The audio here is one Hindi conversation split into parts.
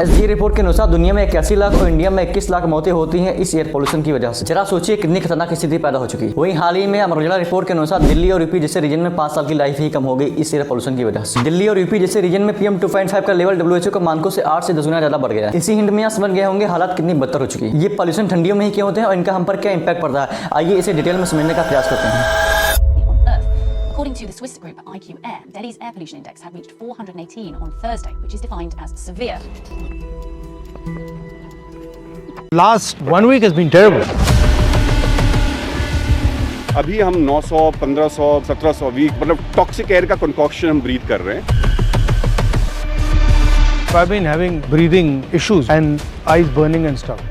एसडीए रिपोर्ट के अनुसार दुनिया में 81 लाख और इंडिया में 21 लाख मौतें होती हैं इस एयर पोल्यूशन की वजह से। जरा सोचिए कितनी खतरनाक स्थिति पैदा हो चुकी है। वहीं हाल ही में अमर उजाला रिपोर्ट के अनुसार दिल्ली और यूपी जैसे रीजन में 5 साल की लाइफ ही कम हो गई इस एयर पोल्यूशन की वजह से। दिल्ली और यूपी जैसे रीजन में PM 2.5 का लेवल WHO के मानकों से 8 से 10 गुना ज्यादा बढ़ गया है। इसी हिंट में आप समझ गए होंगे हालात कितनी बदतर हो चुकी है। ये पोल्यूशन ठंडियों में ही क्यों होते हैं और इनका हम पर क्या इंपैक्ट पड़ता है, आइए इसे डिटेल में समझने का प्रयास करते हैं। According to the Swiss group IQ Air, Delhi's air pollution index had reached 418 on Thursday, which is defined as severe. Last 1 week has been terrible. अभी हम 900, 1500, 1700 वीक मतलब टॉक्सिक एयर का कंकॉक्शन हम ब्रीथ कर रहे हैं। I've been having breathing issues and eyes burning and stuff.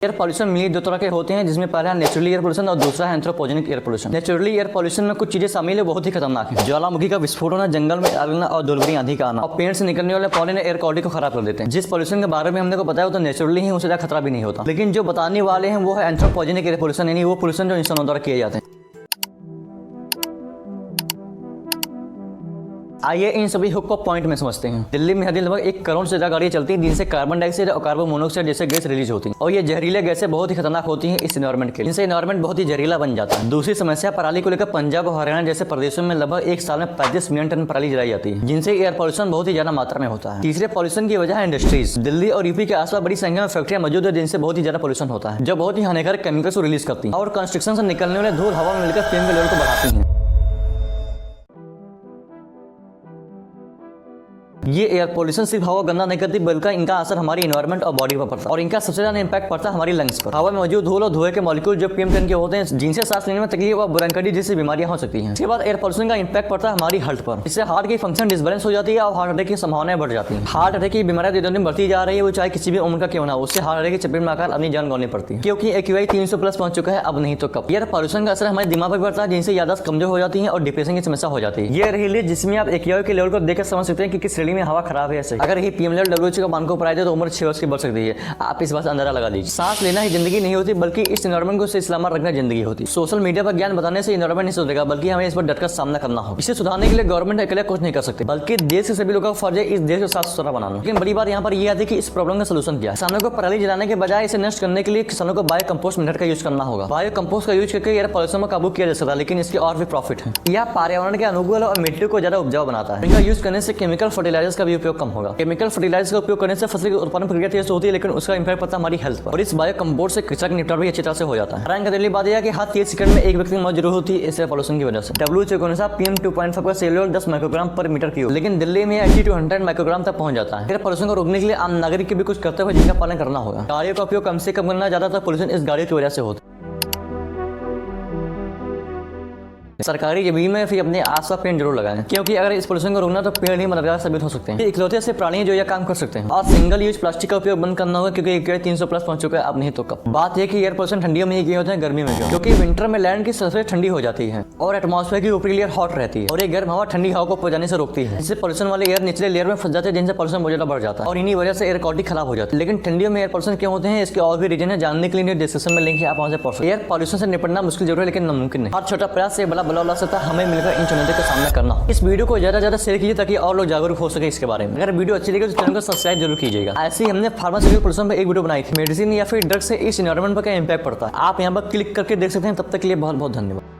Air pollution मिली दो तरह के होते हैं, जिसमें पहला है नेचुरली एयर पोल्यूशन और दूसरा है anthropogenic air pollution. Naturally air pollution में कुछ चीजें शामिल है बहुत ही खतरनाक है। ज्वालामुखी का विस्फोट होना, जंगल में आग लगना और धूलभरी आंधी का आना और पेड़ से निकलने वाले पॉलन एयर क्वालिटी को खराब कर देते हैं। जिस पोल्यूशन के बारे में हमने को बताया तो नेचुरली ही उससे खतरा भी नहीं होता, लेकिन जो बताने वाले हैं वो है एंथ्रोपोजेनिक एयर पोल्यूशन, यानी वो पोल्यूशन जो इंसानों द्वारा किए जाते हैं। आइए इन सभी हुक को पॉइंट में समझते हैं। दिल्ली में हर दिन लगभग 1 करोड़ से ज्यादा गाड़ियां चलती हैं, जिनसे कार्बन डाइऑक्साइड और कार्बन मोनोऑक्साइड जैसे गैस रिलीज होती हैं और ये जहरीले गैसें बहुत ही खतरनाक होती हैं इस एनवायरमेंट के लिए, जिनसे एनवायरमेंट बहुत ही जहरीला बन जाता है। दूसरी समस्या पराली को लेकर पंजाब और हरियाणा जैसे प्रदेशों में लगभग एक साल में 35 मिलियन टन पराली जलाई जाती है, जिनसे एयर पॉल्यूशन बहुत ही ज्यादा मात्रा में होता है। तीसरे पॉल्यूशन की वजह है इंडस्ट्रीज। दिल्ली और यूपी के आसपास बड़ी संख्या में फैक्ट्रियां मौजूद है, जिनसे बहुत ही ज्यादा पॉल्यूशन होता है, जो बहुत ही हानिकारक केमिकल्स को रिलीज करती है और कंस्ट्रक्शन से निकलने वाले धूल हवा में मिलकर PM के लेवल को बढ़ाती है। ये एयर पोल्यूशन सिर्फ हवा गंदा नहीं करती, बल्कि इनका असर हमारी एनवायरमेंट और बॉडी पर पड़ता है और इनका सबसे ज्यादा इंपैक्ट पड़ता है हमारी लंग्स पर। हवा में मौजूद धूल और धुएं के मॉलिक्यूल जो PM 10 के होते हैं, जिनसे सांस लेने में तकलीफ और ब्रोंकाइटिस जैसी बीमारियां हो सकती हैं। इसके बाद एयर पोल्यूशन का इंपैक्ट पड़ता है हमारी हेल्थ पर। इससे हार्ट की फंक्शन डिसबैलेंस हो जाती है और हार्ट अटैक की संभावनाएं बढ़ जाती है। हार्ट अटैक की बीमारियां दिन दिन बढ़ती जा रही है, वो चाहे किसी भी उम्र का क्यों ना, उससे हार्ट अटैक की चपेट में आकर अपनी जान गंवानी पड़ती है, क्योंकि AQI 300 प्लस पहुंच चुका है, अब नहीं तो कब। एयर पोल्यूशन का असर हमारे दिमाग पर पड़ता है, जिनसे याददाश्त कमजोर हो जाती है और डिप्रेशन की समस्या हो जाती है। ये रही लिस्ट जिसमें आप AQI के लेवल को देखकर समझ सकते हैं कि किस श्रेणी में हवा खराब है। अगर ये PM लेवल WHO का मानकों पर आए तो उम्र 6 वर्ष की बढ़ सकती है। आप इस बात से अंदाजा लगा लीजिए। सांस लेना ही जिंदगी नहीं होती, बल्कि इस एनवायरमेंट को सलामत रखना जिंदगी होती है। सोशल मीडिया पर ज्ञान बताने से एनवायरमेंट नहीं सुधरेगा, बल्कि हमें इस पर डटकर सामना करना होगा। इसे सुधारने के लिए गवर्नमेंट अकेले कुछ नहीं कर सकते, बल्कि देश के सभी लोगों का फर्ज है इस देश को साफ सुथरा बनाना। लेकिन बड़ी बात यहाँ पर यह आती है कि इस प्रॉब्लम का सोल्यूशन क्या है। किसानों को पराली जलाने के बजाय इसे नष्ट करने के लिए किसानों को बायो कंपोस्ट मेथड का यूज करना होगा। बायो कंपोस्ट का यूज करके एयर पोल्यूशन में काबू किया जा सकता है, लेकिन इसके और भी प्रॉफिट है। यह पर्यावरण के अनुकूल और मिट्टी को ज्यादा उपजाऊ बनाता है। इनका यूज करने से केमिकल फर्टिलाइजर्स का भी उपयोग कम होगा। केमिकल फर्टिलाइजर्स का उपयोग करने से फसल की उत्पादन प्रक्रिया तेज होती है, लेकिन उसका इंपैक्ट पड़ता है हमारी हेल्थ पर। और इस बायो कंपोस्ट से कचरा का निपटारा भी अच्छी तरह से हो जाता है। हैरान करने बात यह है कि हर 30 सेकंड में एक व्यक्ति की मौत जरूर होती है इस पोल्यूशन की वजह से। WHO के अनुसार PM 2.5 का लेवल 10 माइक्रोग्राम पर मीटर क्यूब, लेकिन दिल्ली में 80 to 100 माइक्रोग्राम तक पहुंच जाता है। एयर पोल्यूशन को रोकने के लिए आम नागरिक के भी कुछ कर्तव्य जिनका पालन करना होगा। गाड़ियों का उपयोग कम से कम करना, ज्यादातर पोल्यूशन इस गाड़ियों की वजह से होता है। सरकारी जमीन में फिर अपने आसपास पेड़ जरूर लगाएं, क्योंकि अगर इस पोल्यूशन को रोकना तो पेड़ ही मददगार साबित हो सकते हैं। इकलौते से प्राणी जो यह काम कर सकते हैं। और सिंगल यूज प्लास्टिक का उपयोग बंद करना होगा, क्योंकि AQI 300 प्लस पहुंच चुका है, अब नहीं तो कब। बात यह कि एयर पोल्यूशन ठंडियों में ही क्यों होता है, गर्मी में क्यों? क्योंकि विंटर में लैंड की सरफेस ठंडी हो जाती है और एटमॉस्फेयर की ऊपरी लेयर हॉट रहती है और ये गर्म हवा ठंडी हवा को पहुंचाने से रोकती है, जिससे पोल्यूशन वाले एयर निचले लेयर में फंस जाते हैं, जिनसे पोल्यूशन बहुत ज्यादा बढ़ जाता है और इन्हीं वजह से एयर क्वालिटी खराब हो जाती है। लेकिन ठंडियों में एयर पोल्यूशन क्यों होते हैं, इसके और भी रीजन है। जानने के लिए डिस्क्रिप्शन में लिंक है, आप वहां से पढ़ सकते हैं। एयर पोल्यूशन से निपटना मुश्किल जरूर है, लेकिन नामुमकिन नहीं। हर छोटा प्रयास से बड़ा बदलाव ला सकता है। हमें मिलकर इन चुनौतियों का सामना करना हो। इस वीडियो को ज्यादा शेयर कीजिए ताकि और लोग जागरूक हो सके इसके बारे में। अगर वीडियो अच्छी लगे तो चैनल को सब्सक्राइब जरूर कीजिएगा। ऐसे ही हमने फार्मास्यूटिकल पोल्यूशन पर एक वीडियो बनाई थी, मेडिसिन या फिर ड्रग से इस एनवायरमेंट पर क्या इंपैक्ट पड़ता है। आप यहाँ पर क्लिक करके देख सकते हैं। तब तक के लिए बहुत बहुत धन्यवाद।